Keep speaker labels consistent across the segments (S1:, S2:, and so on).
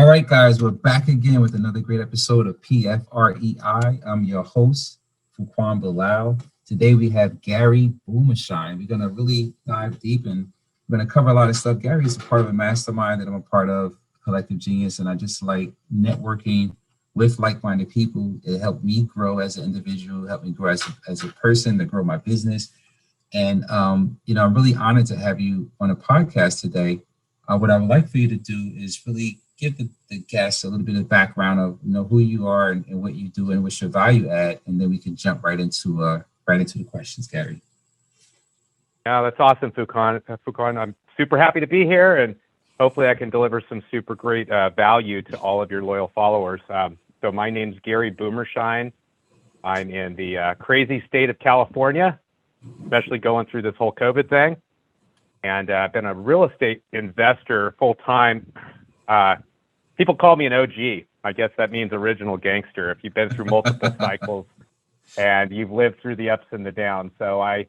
S1: right, guys, we're back again with another great episode of PFREI. I'm your host, Fuquan Bilal. Today we have Gary Boomershine. We're going to really dive deep and we're going to cover a lot of stuff. Gary is a part of a mastermind that I'm a part of, Collective Genius, and I just like networking with like-minded people. It helped me grow as an individual, helped me grow as a person, to grow my business. And, I'm really honored to have you on a podcast today. What I would like for you to do is really give the guests a little bit of background of who you are and what you do and what's your value add, and then we can jump right into the questions, Gary.
S2: Yeah, that's awesome, Fuquan. I'm super happy to be here, and hopefully I can deliver some super great value to all of your loyal followers. So my name's Gary Boomershine. I'm in the crazy state of California, especially going through this whole COVID thing. And I've been a real estate investor full-time. People call me an OG. I guess that means original gangster if you've been through multiple cycles and you've lived through the ups and the downs. So I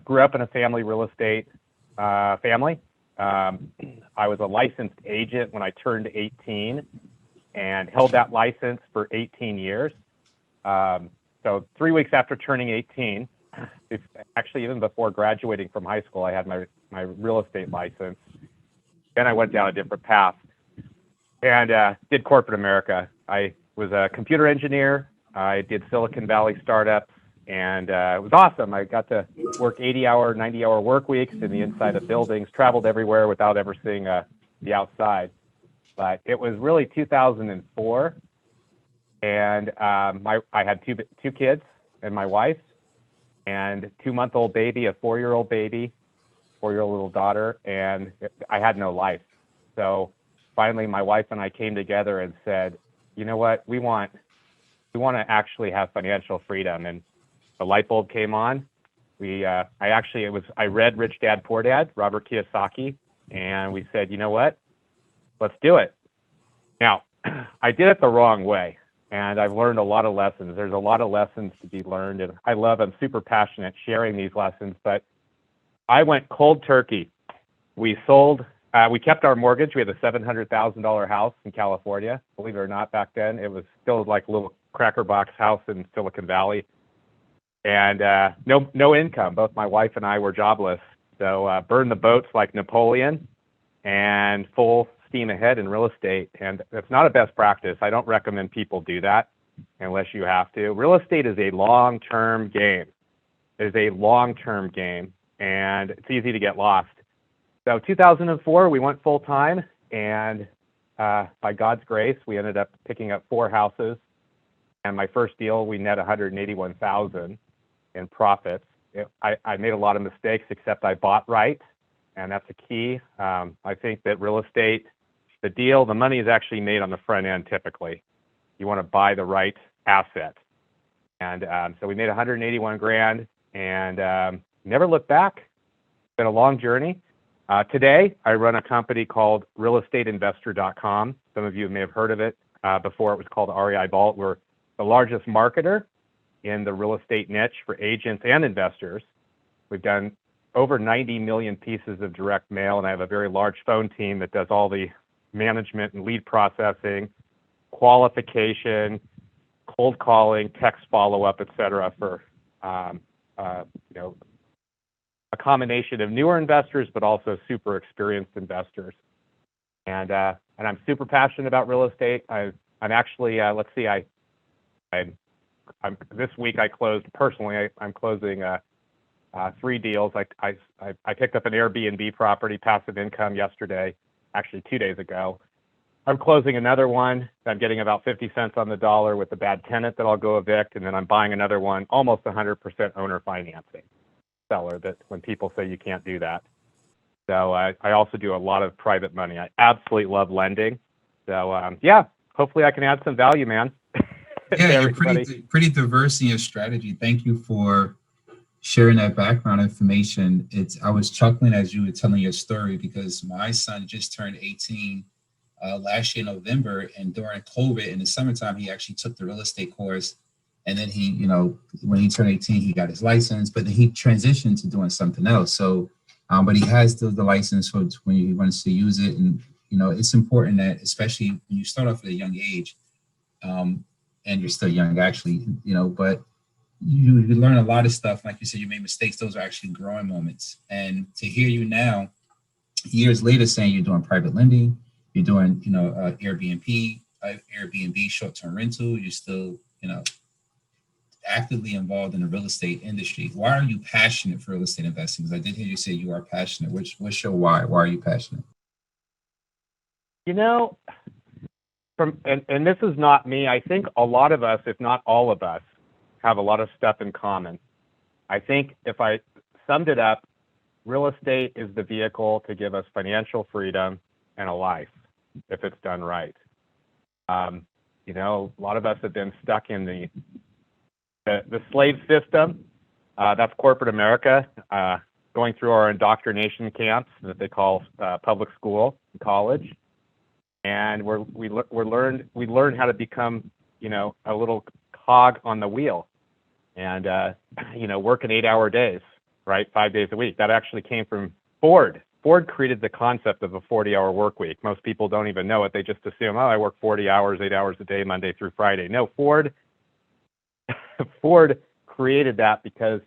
S2: grew up in a family real estate family. I was a licensed agent when I turned 18 and held that license for 18 years. So 3 weeks after turning 18, actually even before graduating from high school, I had my real estate license. Then I went down a different path and did corporate America. I was a computer engineer. I did Silicon Valley startups, and it was awesome. I got to work 80-hour, 90-hour work weeks in the inside of buildings, traveled everywhere without ever seeing the outside. But it was really 2004, and I had two kids and my wife, and 2-month-old baby, a 4-year-old baby, 4-year-old little daughter, and I had no life. So finally, my wife and I came together and said, you know what, we want to actually have financial freedom. And the light bulb came on. I read Rich Dad Poor Dad, Robert Kiyosaki, and we said, you know what, let's do it. Now, I did it the wrong way. And I've learned a lot of lessons. There's a lot of lessons to be learned, and I'm super passionate sharing these lessons, but I went cold turkey. We kept our mortgage. We had a $700,000 house in California. Believe it or not, back then, it was still like a little cracker box house in Silicon Valley. And no income. Both my wife and I were jobless. So burned the boats like Napoleon and full steam ahead in real estate. And that's not a best practice. I don't recommend people do that unless you have to. Real estate is a long-term game. It is a long-term game, and it's easy to get lost. So 2004, we went full-time, and by God's grace, we ended up picking up 4 houses. And my first deal, we net $181,000 in profits. I made a lot of mistakes, except I bought right, and that's a key. I think that real estate, the money is actually made on the front end typically. You want to buy the right asset. And so we made $181,000 and never looked back. It's been a long journey. Today, I run a company called realestateinvestor.com. Some of you may have heard of it. Before it was called REI Vault. We're the largest marketer in the real estate niche for agents and investors. We've done over 90 million pieces of direct mail, and I have a very large phone team that does all the management and lead processing, qualification, cold calling, text follow-up, et cetera, for a combination of newer investors, but also super experienced investors. And I'm super passionate about real estate. I'm actually, this week I closed personally. I'm closing 3 deals. I picked up an Airbnb property, passive income, yesterday. Actually 2 days ago. I'm closing another one. I'm getting about 50 cents on the dollar with a bad tenant that I'll go evict, and then I'm buying another one, almost 100% owner financing. Seller, that when people say you can't do that. So I also do a lot of private money. I absolutely love lending. So hopefully I can add some value, man.
S1: Yeah, you're pretty diverse in your strategy. Thank you for sharing that background information. I was chuckling as you were telling your story because my son just turned 18 last year in November, and during COVID in the summertime, he actually took the real estate course. And then he, when he turned 18, he got his license, but then he transitioned to doing something else. So, but he has still the license for when he wants to use it. And, it's important that, especially when you start off at a young age, um, and you're still young actually, but you learn a lot of stuff. Like you said, you made mistakes. Those are actually growing moments. And to hear you now, years later, saying you're doing private lending, you're doing, Airbnb short-term rental, you're still, actively involved in the real estate industry. Why are you passionate for real estate investing? Because I did hear you say you are passionate. What's your why? Why are you passionate?
S2: You know, and this is not me. I think a lot of us, if not all of us, have a lot of stuff in common. I think if I summed it up, real estate is the vehicle to give us financial freedom and a life if it's done right. A lot of us have been stuck in the slave system. That's corporate America, going through our indoctrination camps that they call public school and college. And we learn how to become, a little cog on the wheel, and working 8-hour days, right, 5 days a week. That actually came from Ford. Ford created the concept of a 40-hour work week. Most people don't even know it. They just assume, I work 40 hours, 8 hours a day, Monday through Friday. No, Ford created that because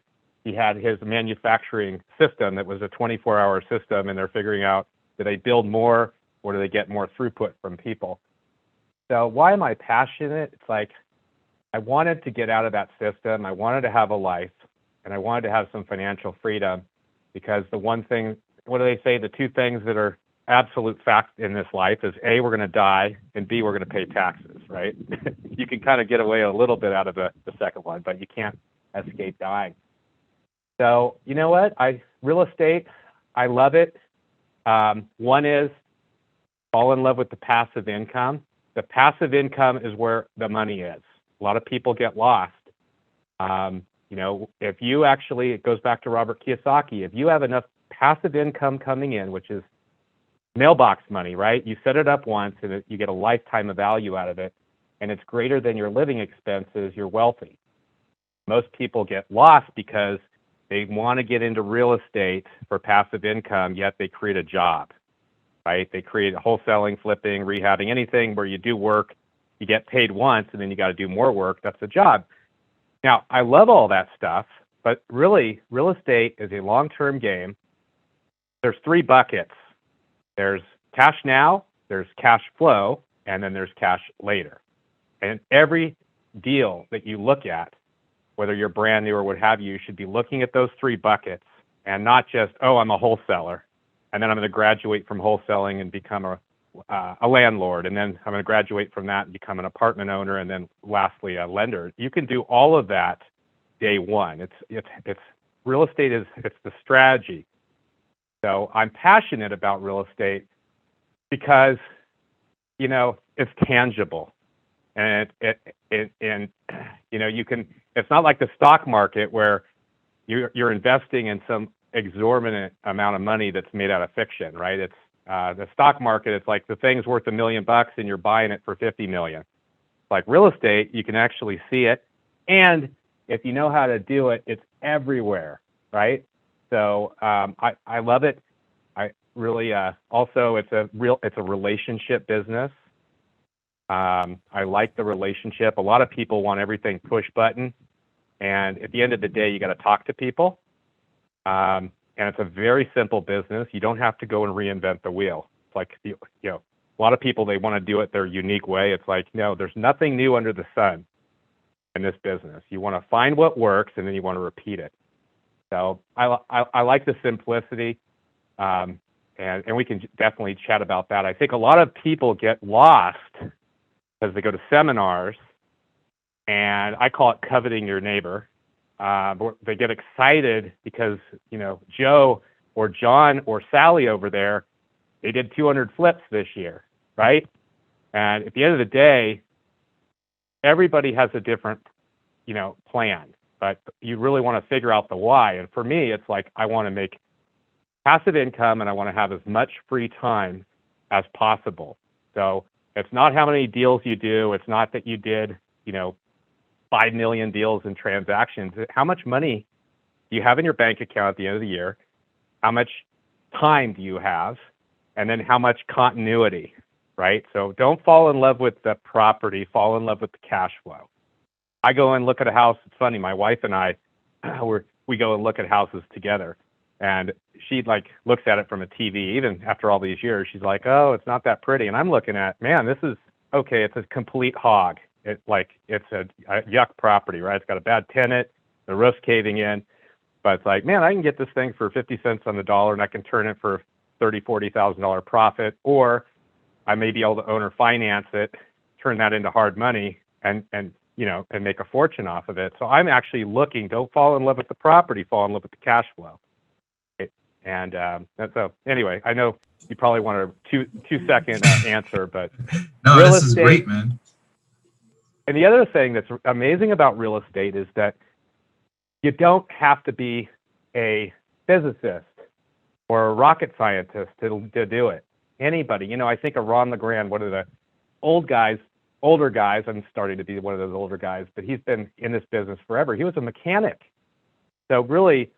S2: he had his manufacturing system that was a 24-hour system, and they're figuring out, do they build more or do they get more throughput from people? So why am I passionate? It's like I wanted to get out of that system. I wanted to have a life, and I wanted to have some financial freedom, because the one thing, what do they say? The two things that are absolute fact in this life is A, we're going to die, and B, we're going to pay taxes, right? You can kind of get away a little bit out of the second one, but you can't escape dying. So you know what? Real estate, I love it. One is fall in love with the passive income. The passive income is where the money is. A lot of people get lost. If you actually, it goes back to Robert Kiyosaki, if you have enough passive income coming in, which is mailbox money, right? You set it up once and you get a lifetime of value out of it, and it's greater than your living expenses, you're wealthy. Most people get lost because they want to get into real estate for passive income, yet they create a job, right? They create wholesaling, flipping, rehabbing, anything where you do work, you get paid once, and then you got to do more work. That's a job. Now, I love all that stuff, but really, real estate is a long-term game. There's 3 buckets. There's cash now, there's cash flow, and then there's cash later. And every deal that you look at, whether you're brand new or what have you, you should be looking at those 3 buckets, and not just, I'm a wholesaler, and then I'm going to graduate from wholesaling and become a landlord, and then I'm going to graduate from that and become an apartment owner, and then lastly a lender. You can do all of that day one. It's real estate it's the strategy. So I'm passionate about real estate because it's tangible, and you can. It's not like the stock market where you're investing in some exorbitant amount of money that's made out of fiction, right? It's the stock market. It's like the thing's worth $1 million and you're buying it for 50 million. Like real estate, you can actually see it, and if you know how to do it, it's everywhere, right? So I love it. I really also it's a relationship business. I like the relationship. A lot of people want everything push button, and at the end of the day, you got to talk to people. And it's a very simple business. You don't have to go and reinvent the wheel. It's like a lot of people, they want to do it their unique way. It's like, no, there's nothing new under the sun in this business. You want to find what works, and then you want to repeat it. So I like the simplicity, and we can definitely chat about that. I think a lot of people get lost because they go to seminars, and I call it coveting your neighbor. They get excited because Joe or John or Sally over there, they did 200 flips this year, right? And at the end of the day, everybody has a different plan, but you really want to figure out the why. And for me, it's like I want to make passive income, and I want to have as much free time as possible. So it's not how many deals you do. It's not that you did 5 million deals and transactions. How much money do you have in your bank account at the end of the year? How much time do you have? and then how much continuity, right? So don't fall in love with the property, fall in love with the cash flow. I go and look at a house. It's funny, my wife and I, we go and look at houses together, and she like looks at it from a TV. Even after all these years, she's like, "Oh, it's not that pretty." And I'm looking at, man, this is okay. It's a complete hog. It's a yuck property, right? It's got a bad tenant, the roof's caving in, but it's like, man, I can get this thing for 50 cents on the dollar, and I can turn it for $30,000-$40,000 profit, or I may be able to owner finance it, turn that into hard money, and make a fortune off of it. So I'm actually looking. Don't fall in love with the property. Fall in love with the cash flow. And so anyway, I know you probably want a two-second answer, but
S1: no, this is great, man.
S2: And the other thing that's amazing about real estate is that you don't have to be a physicist or a rocket scientist to do it. Anybody, I think of Ron LeGrand, one of the older guys. I'm starting to be one of those older guys, but he's been in this business forever. He was a mechanic. So really,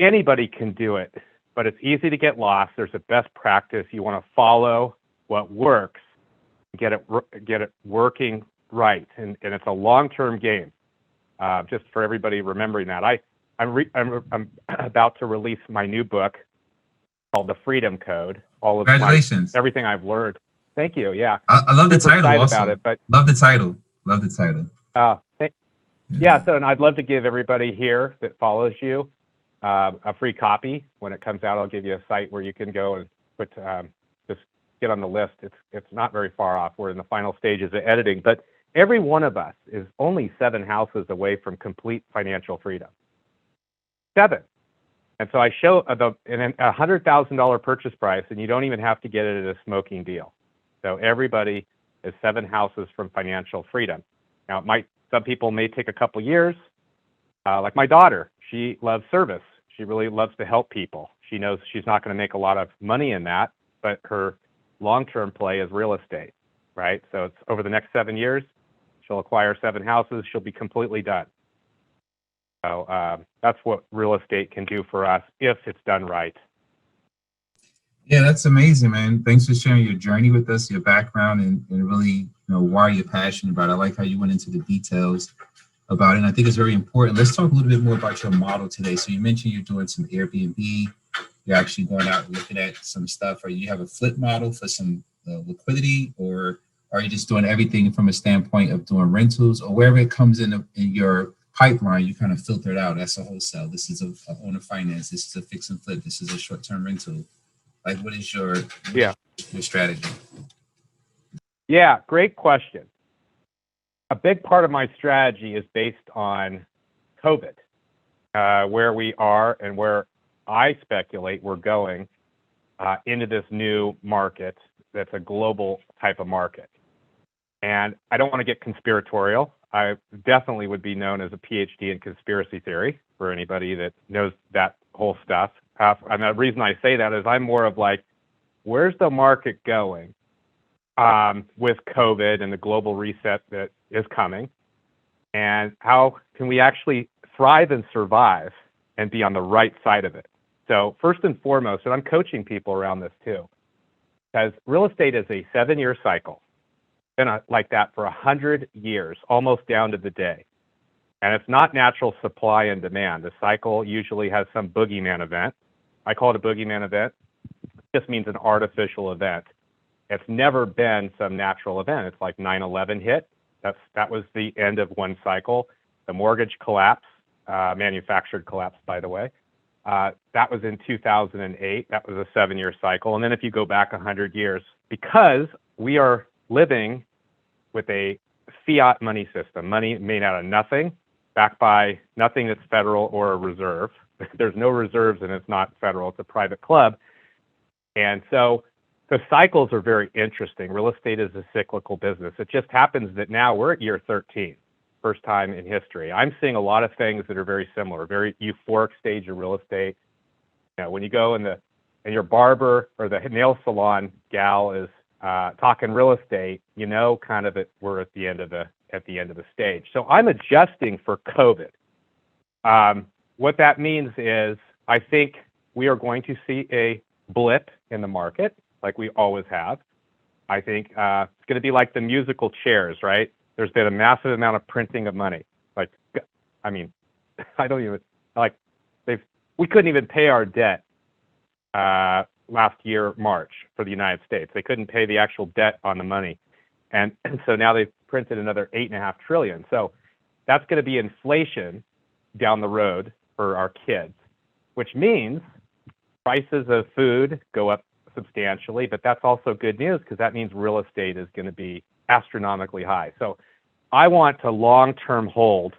S2: anybody can do it, but it's easy to get lost. There's a best practice. You want to follow what works, get it working right, and it's a long-term game. Just for everybody remembering that, I'm about to release my new book called The Freedom Code.
S1: Congratulations!
S2: Everything I've learned. Thank you. Yeah,
S1: I love the title. Also,
S2: about it, but
S1: love the title. Love the title.
S2: Yeah. So, and I'd love to give everybody here that follows you a free copy. When it comes out, I'll give you a site where you can go and just get on the list. It's not very far off. We're in the final stages of editing, but every one of us is only 7 houses away from complete financial freedom. 7. And so I show a $100,000 purchase price, and you don't even have to get it at a smoking deal. So everybody is 7 houses from financial freedom. Now, some people may take a couple years. Like my daughter, she loves service. She really loves to help people. She knows she's not going to make a lot of money in that, but her long-term play is real estate, right? So it's over the next 7 years, she'll acquire 7 houses. She'll be completely done. So that's what real estate can do for us if it's done right.
S1: Yeah, that's amazing, man. Thanks for sharing your journey with us, your background, and really, why you're passionate about it. I like how you went into the details about it, and I think it's very important. Let's talk a little bit more about your model today. So you mentioned you're doing some Airbnb. You're actually going out and looking at some stuff. Or you have a flip model for some liquidity, or are you just doing everything from a standpoint of doing rentals, or wherever it comes in your pipeline, you kind of filter it out? That's a wholesale. This is a owner finance. This is a fix and flip. This is a short-term rental. Like, what is your strategy?
S2: Yeah, great question. A big part of my strategy is based on COVID, where we are and where I speculate we're going into this new market that's a global type of market. And I don't want to get conspiratorial. I definitely would be known as a PhD in conspiracy theory for anybody that knows that whole stuff. And the reason I say that is I'm more of like, where's the market going with COVID and the global reset that is coming? And how can we actually thrive and survive and be on the right side of it? So first and foremost, and I'm coaching people around this too, because real estate is a 7-year cycle. Been like that for 100 years, almost down to the day. And it's not natural supply and demand. The cycle usually has some boogeyman event. I call it a boogeyman event. It just means an artificial event. It's never been some natural event. It's like 9/11 hit. That was the end of one cycle. The mortgage collapse, manufactured collapse, by the way. That was in 2008. That was a 7-year cycle. And then if you go back 100 years, because we are living with a fiat money system, money made out of nothing, backed by nothing that's federal or a reserve. There's no reserves and it's not federal. It's a private club. And so the cycles are very interesting. Real estate is a cyclical business. It just happens that now we're at year 13, first time in history. I'm seeing a lot of things that are very similar, very euphoric stage of real estate. When you go and your barber or the nail salon gal is talking real estate, kind of we're at the end of the stage. So I'm adjusting for COVID. What that means is I think we are going to see a blip in the market. like we always have. I think it's going to be like the musical chairs, right? There's been a massive amount of printing of money. Like, I mean, I don't even like we couldn't even pay our debt last year, March, for the United States. They couldn't pay the actual debt on the money. And so now they've printed another 8.5 trillion. So that's going to be inflation down the road for our kids, which means prices of food go up substantially, but that's also good news because that means real estate is going to be astronomically high. So I want to long-term hold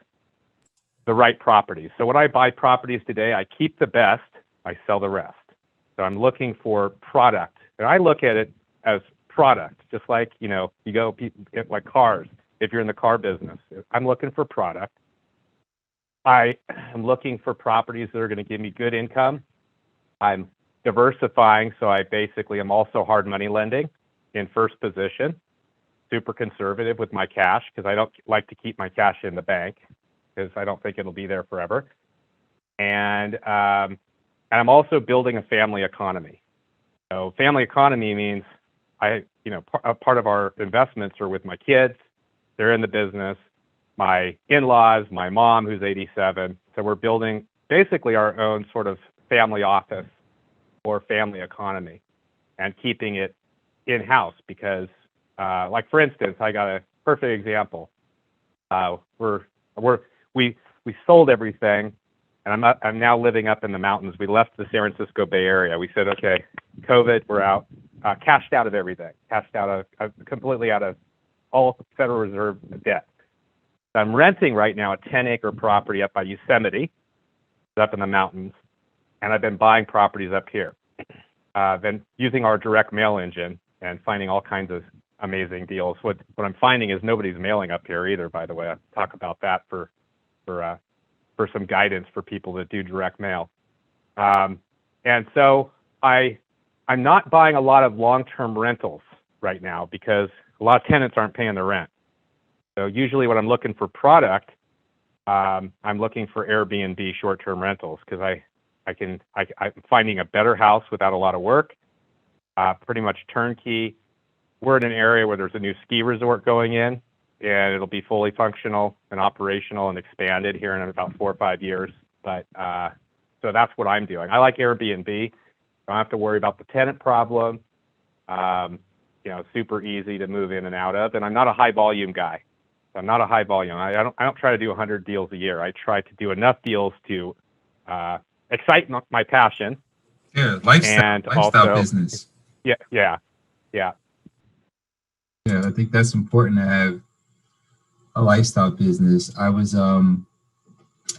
S2: the right properties. So when I buy properties today, I keep the best, I sell the rest. So I'm looking for product, and I look at it as product, just like, you go like cars. If you're in the car business, I'm looking for product. I am looking for properties that are going to give me good income. I'm diversifying, so I basically am also hard money lending in first position, super conservative with my cash because I don't like to keep my cash in the bank because I don't think it'll be there forever. And I'm also building a family economy. So family economy means a part of our investments are with my kids. They're in the business. My in-laws, my mom, who's 87. So we're building basically our own sort of family office or family economy and keeping it in-house because, like for instance, I got a perfect example. We sold everything, and I'm now living up in the mountains. We left the San Francisco Bay Area. We said, okay, COVID, we're out. Cashed out of everything. Cashed out of completely out of all Federal Reserve debt. I'm renting right now a 10-acre property up by Yosemite, up in the mountains, and I've been buying properties up here. Been using our direct mail engine and finding all kinds of amazing deals. What I'm finding is nobody's mailing up here either, by the way. I'll talk about that for some guidance for people that do direct mail. And so I'm not buying a lot of long-term rentals right now because a lot of tenants aren't paying their rent. So usually when I'm looking for product, I'm looking for Airbnb short-term rentals because I'm finding a better house without a lot of work, pretty much turnkey. We're in an area where there's a new ski resort going in, and it'll be fully functional and operational and expanded here in about 4 or 5 years. But so that's what I'm doing. I like Airbnb. Don't have to worry about the tenant problem. Super easy to move in and out of. And I'm not a high volume guy. I'm not a high volume. I don't try to do 100 deals a year. I try to do enough deals to excite my passion.
S1: Yeah, lifestyle business.
S2: Yeah.
S1: Yeah, I think that's important to have a lifestyle business. I was in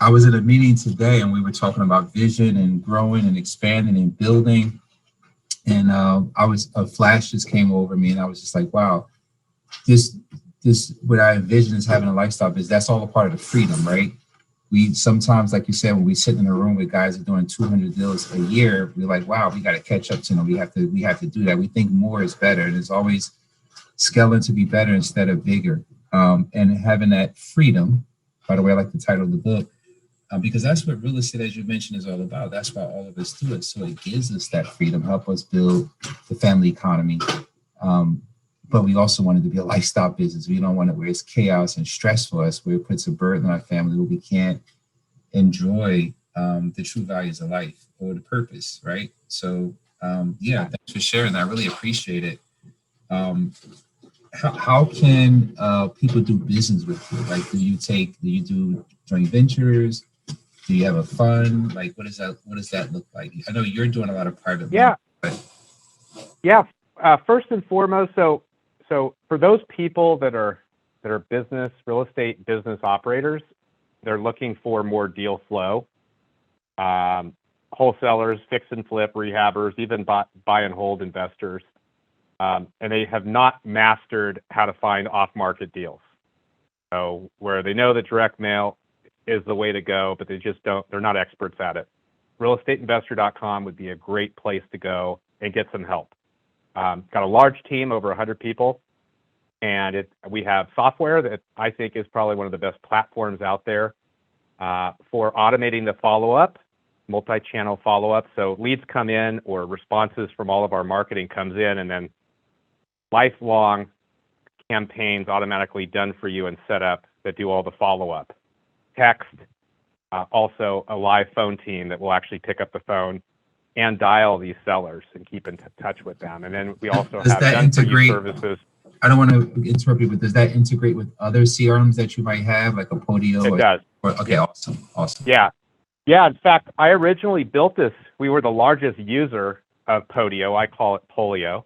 S1: a meeting today and we were talking about vision and growing and expanding and building. And a flash just came over me and I was just like, wow, this what I envision is having a lifestyle business. That's all a part of the freedom, right? We sometimes, like you said, when we sit in a room with guys that are doing 200 deals a year, we're like, wow, we got to catch up to them. We have to do that. We think more is better. And it's always scaling to be better instead of bigger. And having that freedom, by the way, I like the title of the book, because that's what real estate, as you mentioned, is all about. That's why all of us do it. So it gives us that freedom, help us build the family economy. But we also want it to be a lifestyle business. We don't want it where it's chaos and stress for us, where it puts a burden on our family, where we can't enjoy the true values of life or the purpose, right? So, thanks for sharing that. I really appreciate it. How can people do business with you? Like, do you do joint ventures? Do you have a fund? Like, what does that look like? I know you're doing a lot of private money, but
S2: first and foremost, so for those people that are real estate business operators, they're looking for more deal flow. Wholesalers, fix and flip, rehabbers, even buy and hold investors. And they have not mastered how to find off-market deals. So where they know that direct mail is the way to go, but they're not experts at it. Realestateinvestor.com would be a great place to go and get some help. Got a large team, over 100 people, and we have software that I think is probably one of the best platforms out there for automating the follow-up multi-channel follow-up. So leads come in or responses from all of our marketing comes in, and then lifelong campaigns automatically done for you and set up that do all the follow-up. Text, also a live phone team that will actually pick up the phone and dial these sellers and keep in touch with them. And then we also have done-for-you services.
S1: I don't want to interrupt you, but does that integrate with other CRMs that you might have, like a Podio?
S2: It does.
S1: Okay,
S2: yeah.
S1: Awesome.
S2: Yeah. In fact, I originally built this. We were the largest user of Podio. I call it Polio.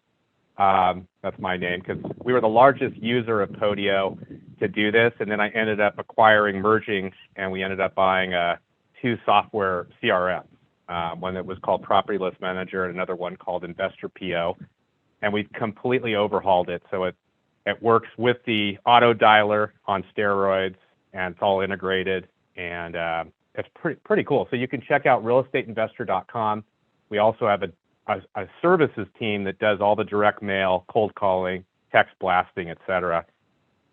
S2: That's my name, because we were the largest user of Podio to do this. And then I ended up merging, and we ended up buying 2 software CRMs. One that was called Property List Manager and another one called Investor PO. And we've completely overhauled it. So it works with the auto dialer on steroids, and it's all integrated. And it's pretty cool. So you can check out realestateinvestor.com. We also have a services team that does all the direct mail, cold calling, text blasting, etc.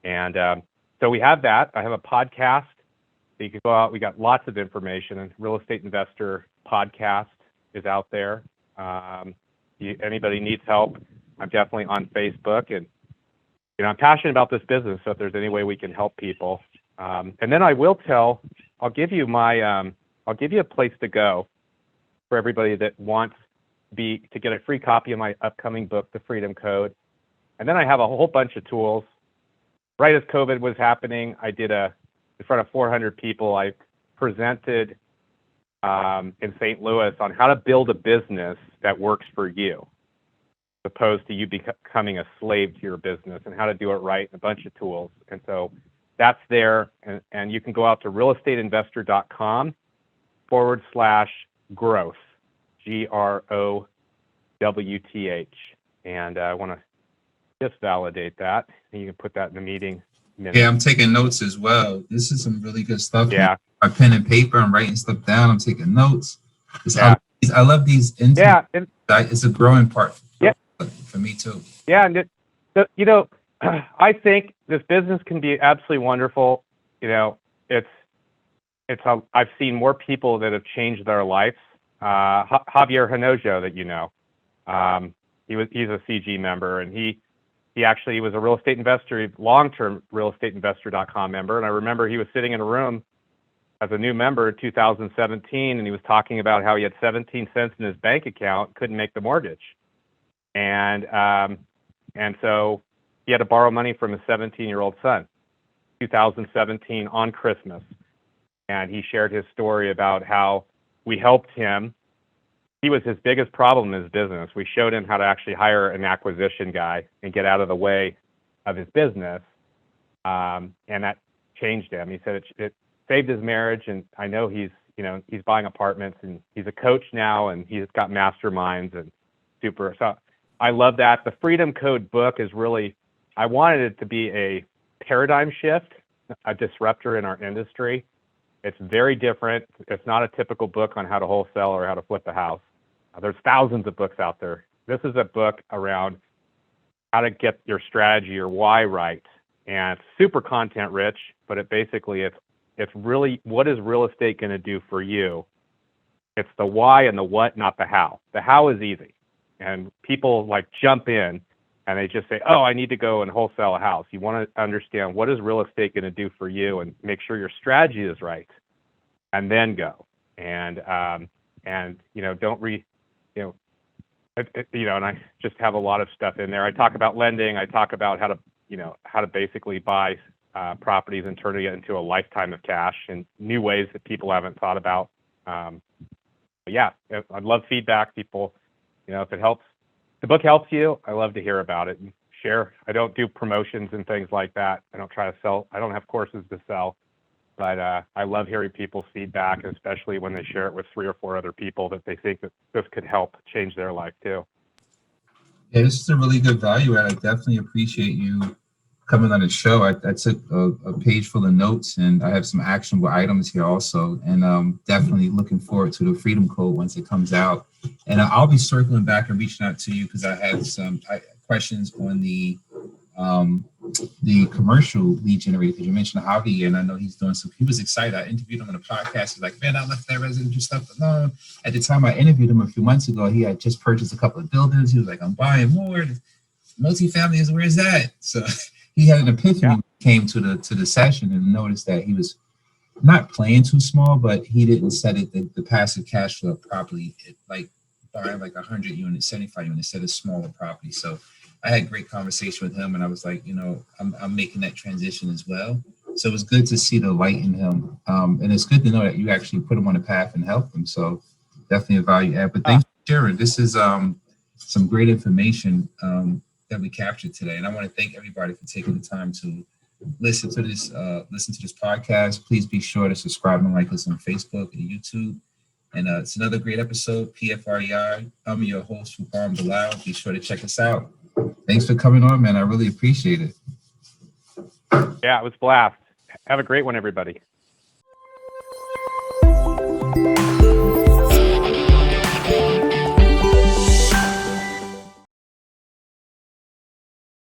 S2: And so we have that. I have a podcast. So you can go out. We got lots of information. And Real Estate Investor podcast is out there. Anybody needs help, I'm definitely on Facebook. And I'm passionate about this business. So if there's any way we can help people, and then I'll give you a place to go for everybody that wants to get a free copy of my upcoming book, The Freedom Code. And then I have a whole bunch of tools. Right as COVID was happening, I did in front of 400 people, I presented in St. Louis on how to build a business that works for you, as opposed to you becoming a slave to your business, and how to do it right, and a bunch of tools. And so that's there. And you can go out to realestateinvestor.com/growth, GROWTH. And I want to just validate that. And you can put that in the meeting minutes.
S1: Yeah, I'm taking notes as well. This is some really good stuff.
S2: Yeah.
S1: My pen and paper, I'm writing stuff down. I'm taking notes.
S2: Yeah.
S1: I love these.
S2: Yeah.
S1: It's a growing part.
S2: Yeah.
S1: For me too.
S2: Yeah. And I think this business can be absolutely wonderful. I've seen more people that have changed their lives. Javier Hinojo, that he's a CG member, and he actually was a real estate investor, long-term realestateinvestor.com member. And I remember he was sitting in a room as a new member in 2017, and he was talking about how he had 17 cents in his bank account, couldn't make the mortgage. And so he had to borrow money from his 17-year-old son, 2017 on Christmas. And he shared his story about how we helped him. He was his biggest problem in his business. We showed him how to actually hire an acquisition guy and get out of the way of his business. And that changed him. He said it saved his marriage. And I know he's buying apartments, and he's a coach now, and he's got masterminds and super. So I love that. The Freedom Code book is really, I wanted it to be a paradigm shift, a disruptor in our industry. It's very different. It's not a typical book on how to wholesale or how to flip a house. There's thousands of books out there. This is a book around how to get your strategy, your why right. And it's super content rich, but it's really, what is real estate going to do for you? It's the why and the what, not the how. The how is easy. And people jump in and they just say, oh, I need to go and wholesale a house. You want to understand, what is real estate going to do for you, and make sure your strategy is right, and then go. And and I just have a lot of stuff in there. I talk about lending. I talk about how to basically buy properties and turn it into a lifetime of cash, and new ways that people haven't thought about. I'd love feedback. People, if it helps, the book helps you, I love to hear about it and share. I don't do promotions and things like that. I don't try to sell. I don't have courses to sell, but I love hearing people's feedback, especially when they share it with 3 or 4 other people that they think that this could help change their life too.
S1: Yeah, this is a really good value add. I definitely appreciate you coming on the show. I took a page full of notes, and I have some actionable items here also. And definitely looking forward to the Freedom Code once it comes out. And I'll be circling back and reaching out to you because I have some questions on the the commercial lead generator, because you mentioned Javi, and I know he's doing some. He was excited. I interviewed him on a podcast. He's like, man, I left that residential stuff alone. At the time I interviewed him a few months ago, he had just purchased a couple of buildings. He was like, I'm buying more. Multifamily is, where's that? So he had an epiphany when he came to the session and noticed that he was not playing too small, but he didn't set it the passive cash flow properly. Like buying like 100 units, 75 units, instead of smaller property. So I had great conversation with him, and I was like, I'm making that transition as well. So it was good to see the light in him, and it's good to know that you actually put him on a path and help him. So definitely a value add. But thanks for sharing. This is some great information that we captured today, and I want to thank everybody for taking the time to listen to this podcast. Please be sure to subscribe and like us on Facebook and YouTube. And it's another great episode, PFREI. I'm your host, Fuqan Bilal. Be sure to check us out. Thanks for coming on, man. I really appreciate it.
S2: Yeah, it was a blast. Have a great one, everybody.